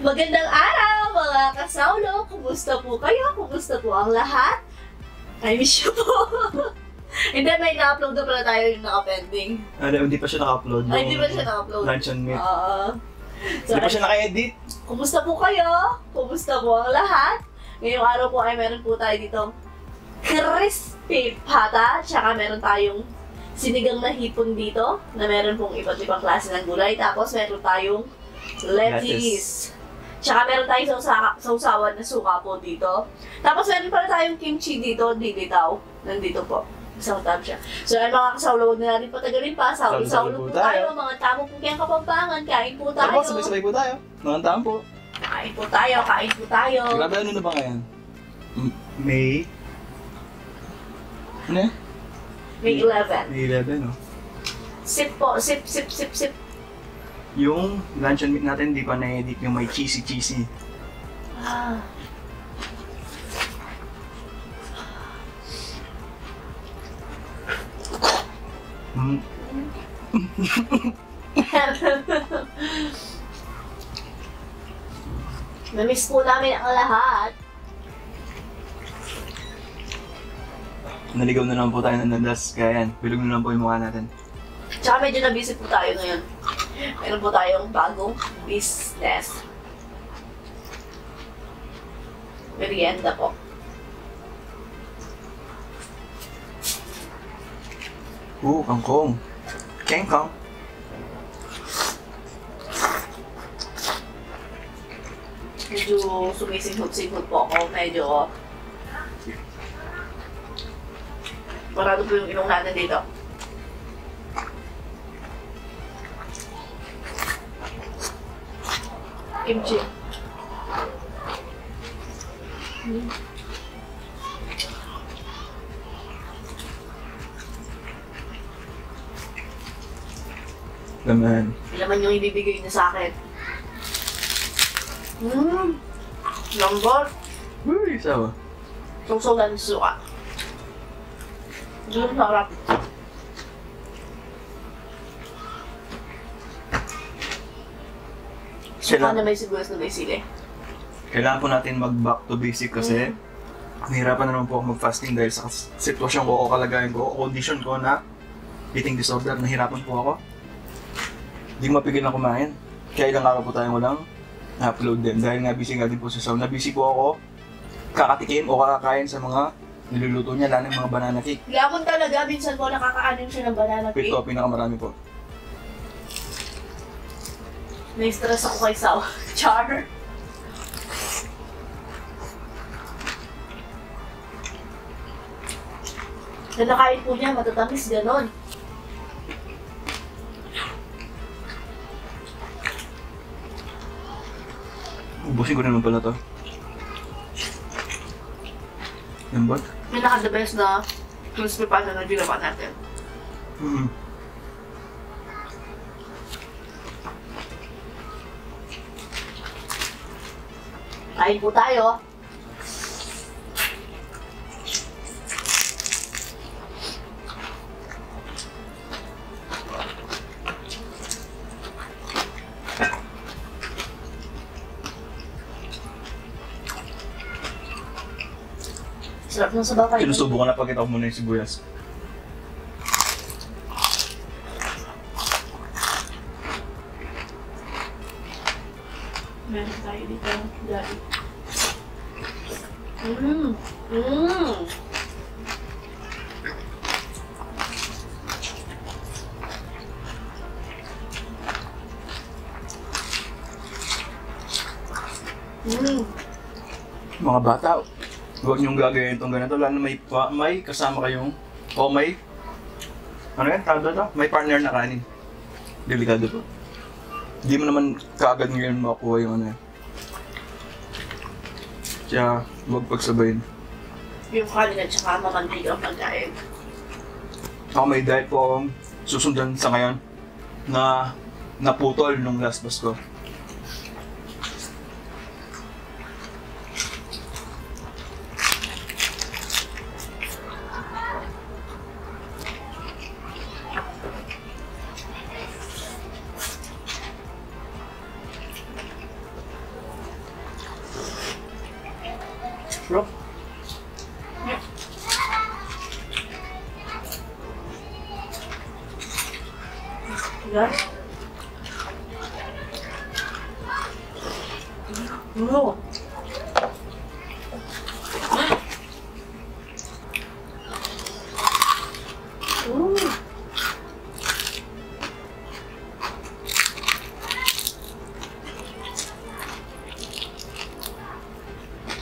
Magandang araw mga kasaulo! Kumusta po kayo? Kumusta po ang lahat? I miss you po! Hindi, may na-upload na pala tayo yung naka-pending. Hindi pa siya naka-upload. Ay, hindi pa siya naka-upload. Lunch and meat. So, Hindi pa siya naka-edit. kumusta po kayo? Kumusta po ang lahat? Ngayong araw po ay meron po tayo dito crispy pata, tsaka meron tayong sinigang na hipon dito, na meron pong iba't ibang klase ng gulay. Tapos meron tayong lettuce. Tsaka meron tayong sausawan na suka po dito. Tapos meron pala tayong kimchi dito, dilitaw. Nandito po. Isang tab siya. So ay mga kasawlo, huwag na natin patagalin pa. Saulo po tayo. Mga tamo po kayang Kapampangan. Kain po tayo. Tapos sabay-sabay po tayo. Nangantaan po. Kain po tayo, kain po tayo. Grabe, ano na ba ngayon? May... Ano yan? May 11. May 11, no? Sip po, sip, sip, sip, sip. Yung lunch and meat natin, di pa na-edit yung may cheesy. Ah. Namiss po namin ang lahat. Naligaw na naman po tayo ng landas, kaya yan, bilog na lang po yung mukha natin. Tsaka medyo na-busy po tayo ngayon. Meron po tayong bagong business. Merienda po. Kangkong. Kengkong. Medyo sumisinghot-singhot po ako. Medyo... Parado po yung ilong natin dito. Kimchi. Laman. Laman yung ibibigay niya sa akin. Lambot. Uy, sawa. Susulan suka. Sarap. Suka na may sibuyas na may sili. Kailangan po natin mag-back to basic kasi nahirapan na naman po ako mag-fasting dahil sa sitwasyon ko o kalagayan ko o condition ko na eating disorder. Nahirapan po ako. Hindi ko mapigil na kumain. Kaya ilang araw po tayong walang upload din. Dahil nga busy nga din po sa sound. Busy po ako kakatikim o kakakain sa mga niluluto niya, lalo yung mga banana cake. Lamon talaga, minsan po nakakaanin siya ng banana cake. Ito, pinakamarami po. Na-stress ako kay Sao. Char. Nakain po niya, matatamis, ganon. Ubusin ko naman pala to. Yan ba? Pinaka-the best na crispy pata na ginawa natin. Kain po tayo. Sarap ng sabaw kayo. Sinusubo ko na pagkita ko muna yung sibuyas. Meron tayo dito. Dari. Mga bata, huwag niyong gagawin itong ganito, lalo na may kasama kayong, o may, ano yan, tawag to? May partner na kanin. Delikado po. Hindi mo naman kaagad ngayon makuha yung ano yan. Kaya, huwag pagsabayin. Yung kanin at saka mamantigang pagkain. Ako may diet po akong susundan sa ngayon na naputol nung last bus ko. Yan. No.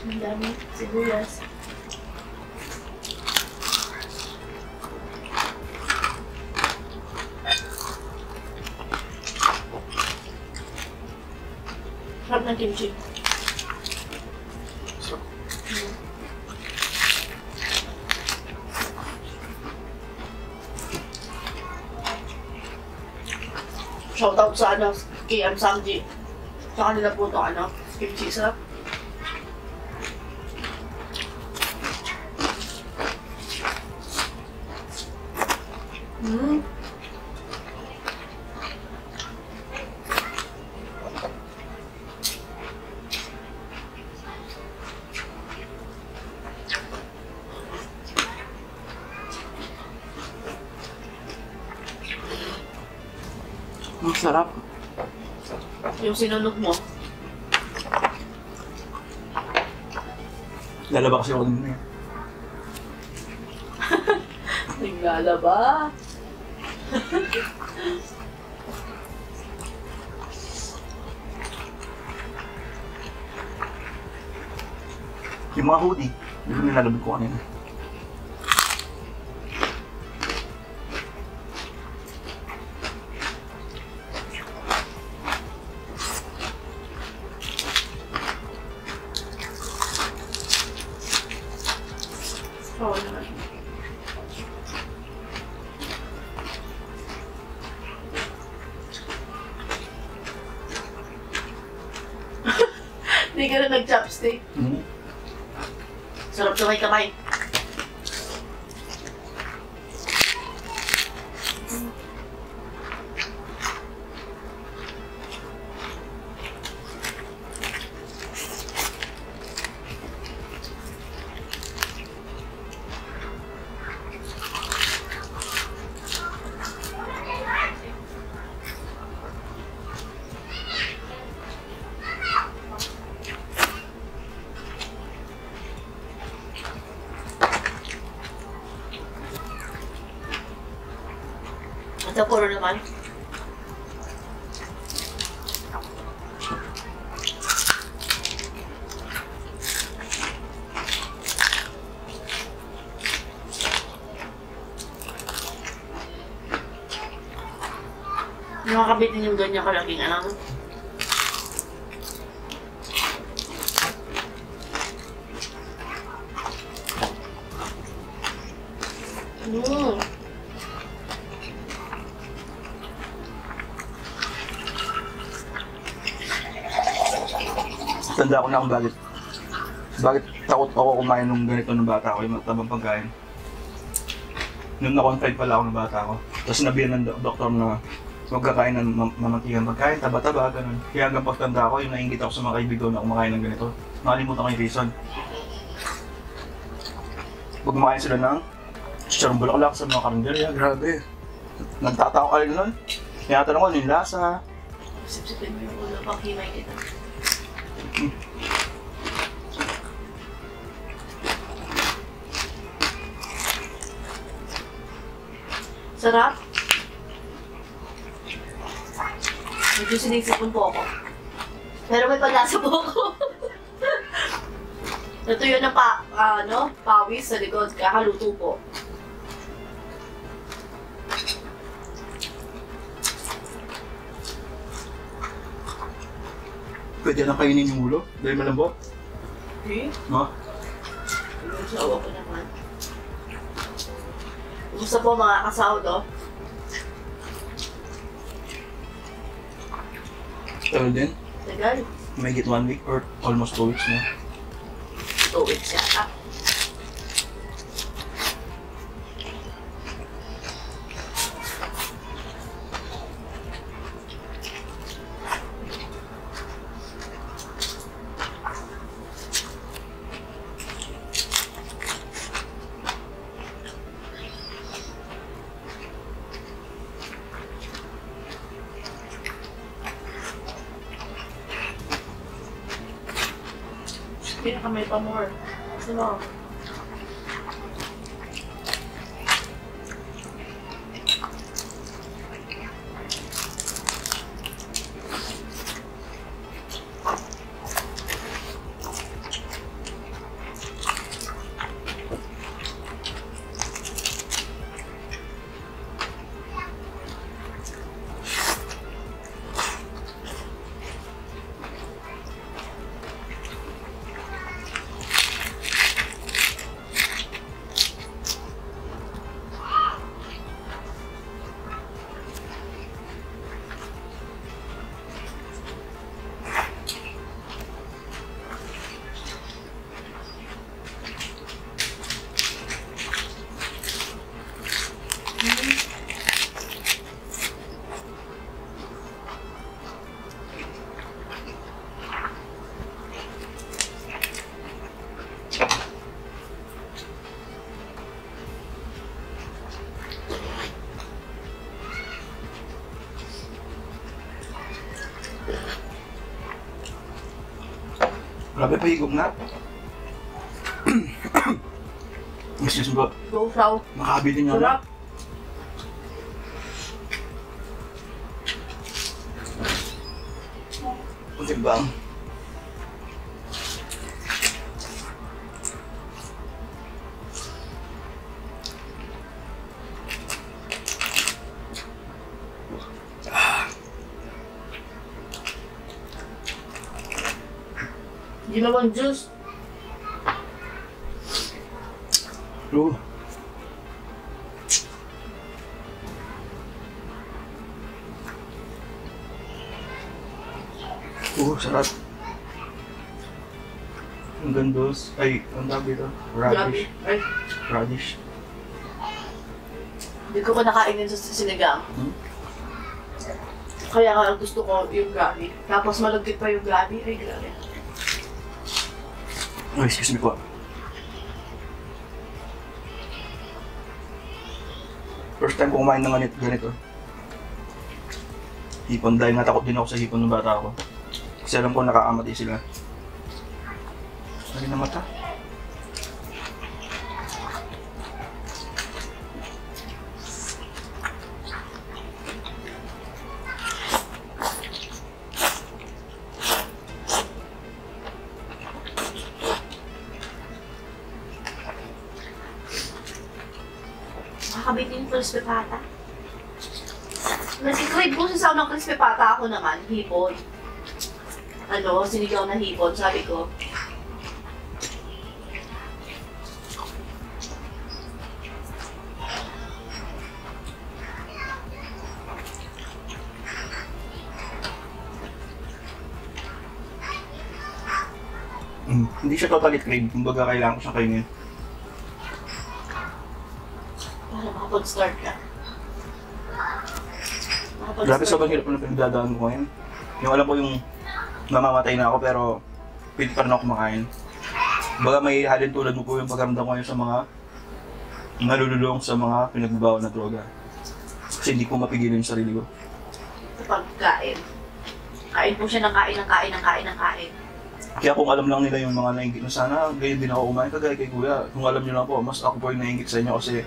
Ang dami sibuyas. Sarap ng kimchi. Shoutout sa KM Samji. Sa kanila po ito, kimchi. Sarap. Ang sarap. Yung sinunog mo. Lalaba kasi ako din eh. Naglalaba. Yung mga hoodie, hindi ko nilalabag ko kanina. Oo naman. Hindi ka na nag-chopstick. Sarap na may kamay. Ito puro naman. Nakakabitin yung ganyan kalaking Tanda ko na kung bakit takot ako kumain ng ganito ng bata ko, yung matabang pagkain. Nung na-confide pala ako ng bata ko. Tapos nabihan ng doktor na huwag kakain ng mamantigang pagkain, taba-taba, ganun. Kaya hanggang pagtanda ko, yung nainggit ako sa mga kaibigan na kumakain ng ganito. Nakalimutan ko yung reason. Huwag kumakain sila ng chicharong bulaklak sa mga karinderya, grabe. Nagtatao ka rin nun. Tinatanong ko, ano yung lasa? Sip-sipin mo yung ulo pag himay kita. Sarap. Medyo sinisipon po ako. Pero may panlasa po ako. Natuyo na pawis sa likod, kakaluto po. Pwede na kainin yung ulo, dahil malambot. Okay. No? Yung sawa ko naman. Gusto po mga kasawdo. Tagal din. Tagal. May get 1 week or almost 2 weeks na. 2 weeks yata. Pinakamay pa more. Gusto mo? Grabe pa higog na. Excuse me po. Go, Flow. Makakabili niyo Sarap. na. Kunting bang. Hindi naman juice. True. Sarap. Ang gandos. Ay, ang tawag dito? Radish. Ay, Radish. hindi ko nakain yun sa sinigang. Kaya nga gusto ko yung gabi. Tapos malagkit pa yung gabi. Ay, grabe. Oh, excuse me po. First time ko kumain ng ganito. Hipon, dahil natakot din ako sa hipon ng bata ako. Kasi alam ko nakakamatay sila. Sali na mata. Makakabitin yung crispy pata. Nag-crave po siya ng crispy pata. Ako naman, hipon. Ano, sinigaw na hipon, sabi ko. Hindi siya totally crave, kumbaga kailangan ko siyang kainin. Para makapag-start ka. Grabe, sobrang hirap na pinagdadaan ko ngayon. Yung alam ko yung mamamatay na ako pero pilit pa rin ako kumakain. Baga may halin tulad mo po yung pagkaramdam ko ngayon sa mga nalululong sa mga pinagbabawa na droga. Kasi hindi ko mapigilin yung sarili ko. Sa pagkain. Kain po siya ng kain, ng kain, ng kain, ng kain. Kaya kung alam lang nila yung mga nainggit na sana, ganyan din ako kumain kagaya kay Kuya. Kung alam nyo lang po, mas ako po yung nainggit sa inyo kasi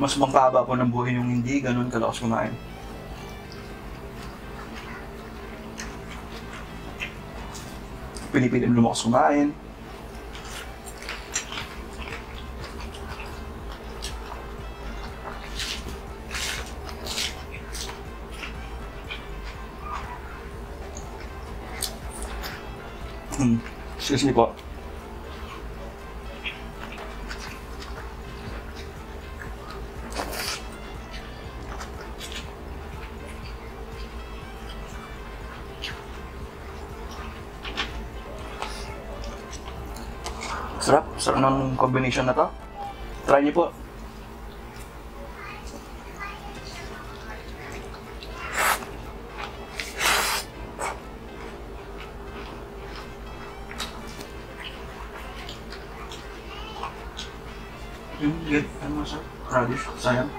mas mangkahaba po ng buhay yung hindi ganun kalakas kumain. Pinipilit lumakas kumain. Excuse me po. Sarap. Sarap ng combination na to. Try niyo po. Good. Ano sa radish? Sayang.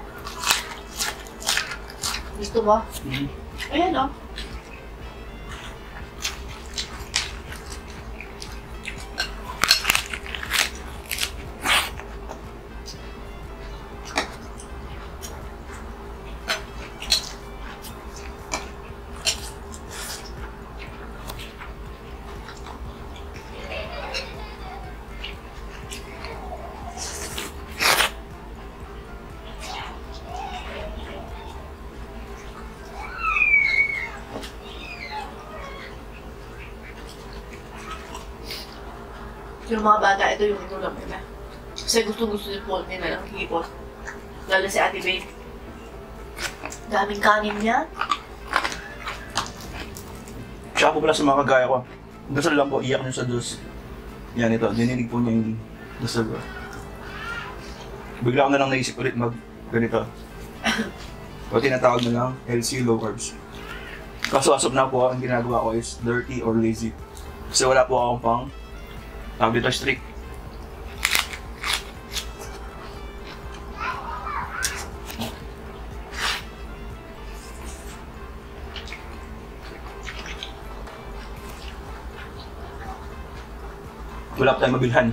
Gusto mo? Ayan o. Yung mga bata, ito yung inulam nila. Kasi gusto din po nila ng hipon. Lalo si Ate Babe. Daming kanin niya. Tsaka po pala sa mga kagaya ko, dasal lang po, iyak nyo sa Diyos. Yan ito, dininig po niya yung dasal ko. Bigla ko na lang naisip ulit mag ganito. O tinatawag na lang, LC low carbs. Kaso as of now po, ang ginagawa ko is dirty or lazy. Kasi wala po akong pang tawag dito strict. Wala pa tayong mabilhan.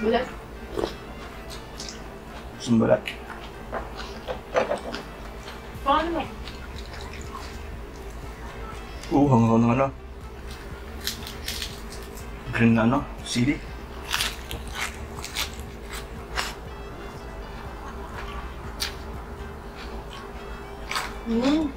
Bulat. Sumbalat. Paano mo? Hanggang ng ano. Green na ano, sili. Mm.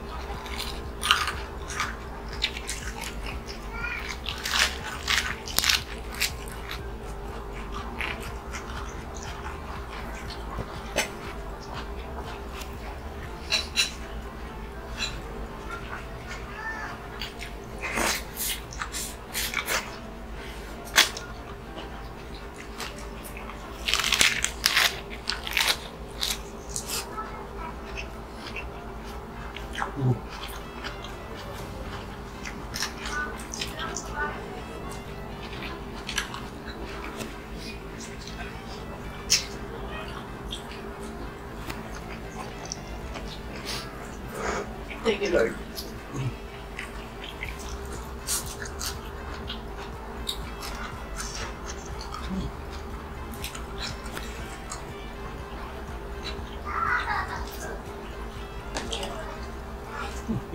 Thank you, Lord.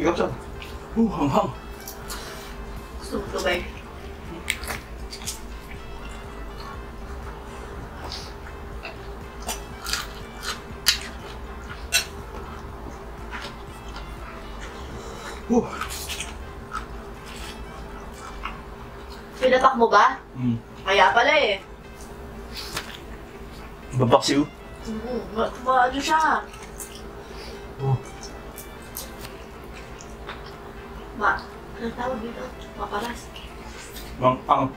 Ikaw saan? Hanghang. Gusto mo tubig? Pinapak mo ba? Kaya pala eh. Babaksiw. Ano siya? Anong tawag dito? Maparas. Ang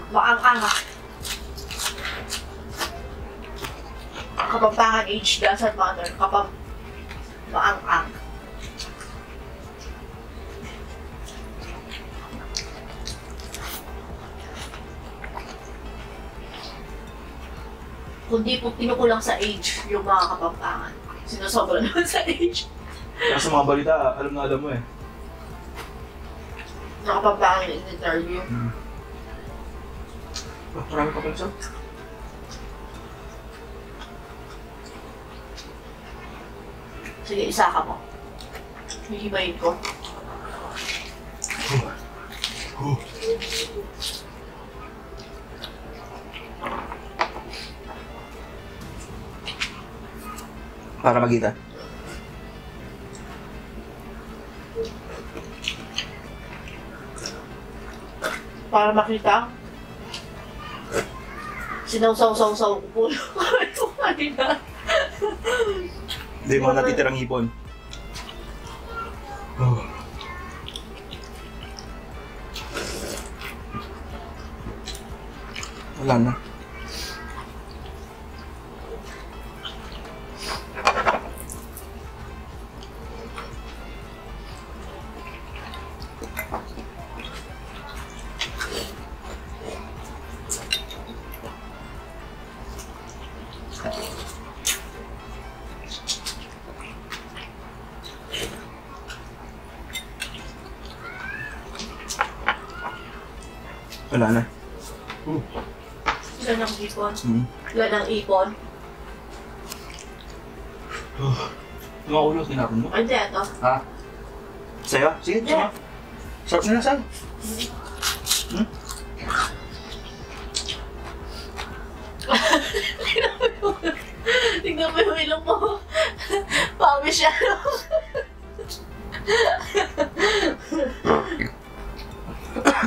Maang-ang. Kapampangan age doesn't matter. Maang-ang. Kundi po kinukulang sa age yung mga kapampangan. Sinasobra naman sa age. Kaya sa mga balita, alam na alam mo eh. Nakapampangan in interview. Marami pa pala siya. Sige, isa ka mo. Hihibayin ko. Para magita. Para makita. Sinaw-saw-saw-saw ko po. Ito kanina. Hindi mo natitirang hipon. Wala na. Wala na. Ilan ang ipon? Mm. Ilan ang ipon? Mga ulo, tinapon mo? Hindi, ito. Ha? Sa'yo? Sige, gusto mo. Sarap nila, saan? Hmm? Tignan mo yung ilong mo. Pawis siya.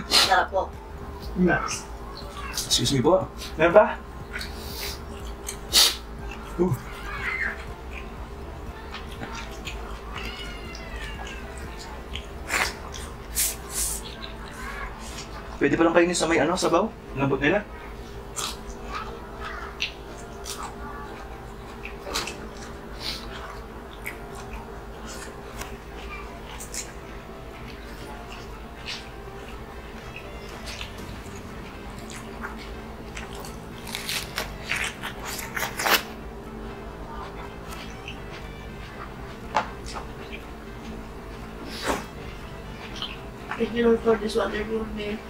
Sarap po. Nice. Excuse me po. Meron ba? Pwede pa lang kainin sa may sabaw? Lambot nila? Thank you Lord for this wonderful meal.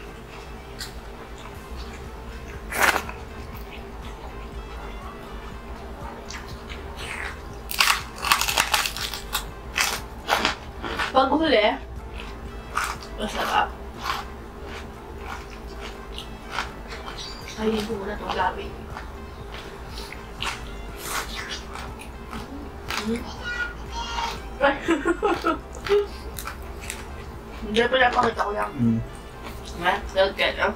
Pag huli, masarap. Kainin ko muna itong gabi. Hindi pa napakita ko lang. Ha? Don't get it.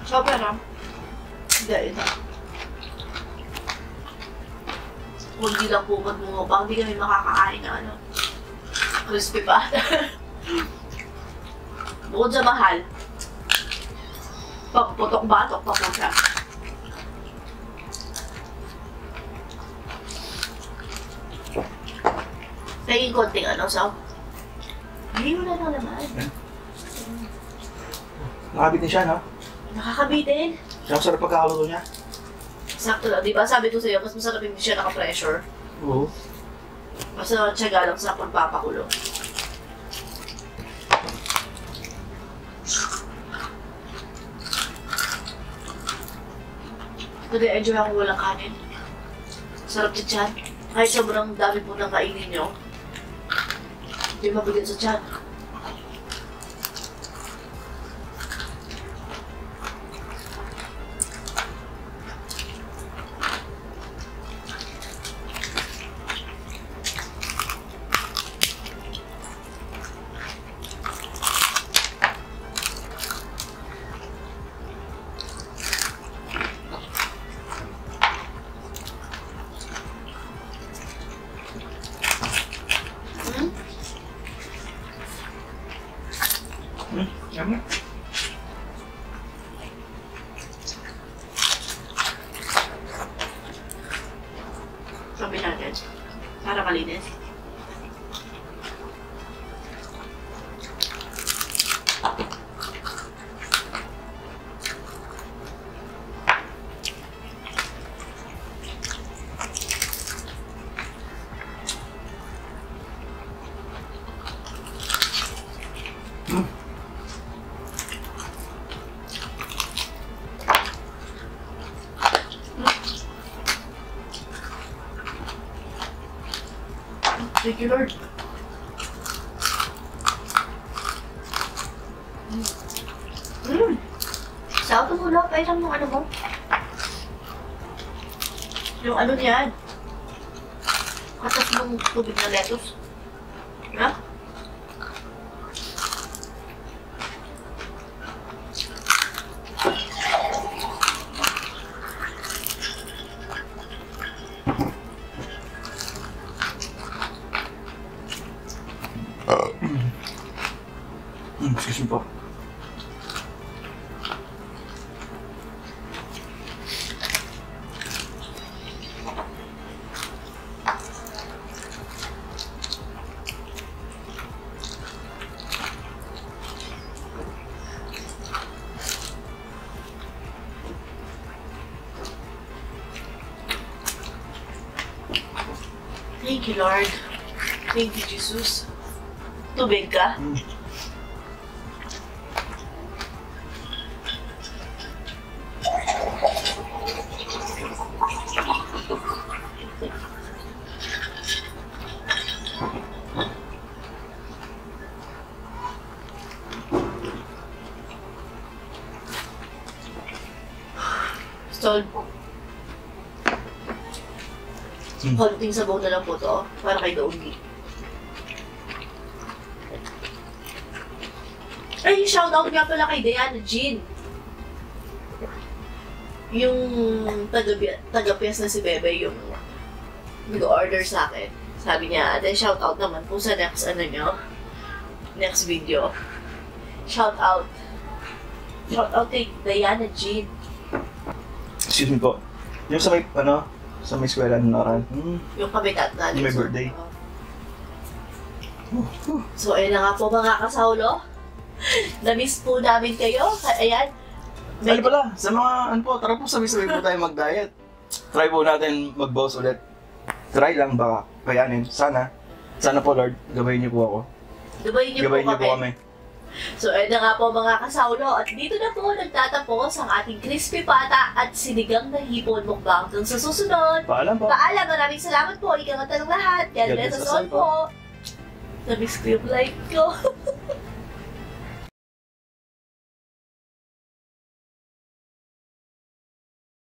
Sobrang lang. Hindi, ito. Kung di lang po magmumukbang, hindi kami makakakain na crispy pa. Bukod sa mahal, pagputok-batok pa po siya. Naging konting so, hindi mo na naman. Nakabit din siya, no? Nakakabitin. Siya ang sarap pagkakaluto niya. Sakto lang, di ba? Sabi ko sa'yo, mas masarap hindi siya naka-pressure. Oo. Basta tiyaga lang sa pagpapakulo. Nag-enjoy ako walang kanin. Sarap sa tiyan. Kahit sobrang dami po ng kainin nyo, hindi mabigat sa tiyan. Yummy. Sabi natin, para malinis. Thank you, Lord. Sauto mo lang, pairam ng mo. Yung niyan. Katas mong tubig na lettuce. Ha? Excuse me po. Thank you, Lord. Thank you, Jesus. Tubig ka? So, konting sabaw na lang po to para kay Doggy. Ay, shoutout nga pala kay Diana Jean. Yung taga-PS na si Bebe, yung nag-order sa akin. Sabi niya, then shoutout naman po sa next next video. Shoutout. Shoutout kay Diana Jean. Excuse me po. Yung sa may, sa may eskwela ng naran. Yung kabitat na. Yung may birthday. So, ayun na nga po mga kasaulo. Na-miss po namin kayo. Ayan. Ano pala, sa mga, tara po sabi-sabi po tayo mag-diet. Try po natin mag-boss ulit. Try lang, baka kayanin. Sana po Lord, gabayin niyo po ako. Gabayin niyo po kami. kami. So, ayun na nga po mga kasaulo. At dito na po nagtatapos ang ating crispy pata at sinigang na hipon mukbang. Hanggang sa susunod. Paalam po. Paalam, maraming salamat po. Ikaw ng lahat. God bless us all po. Na-miss ko yung life ko.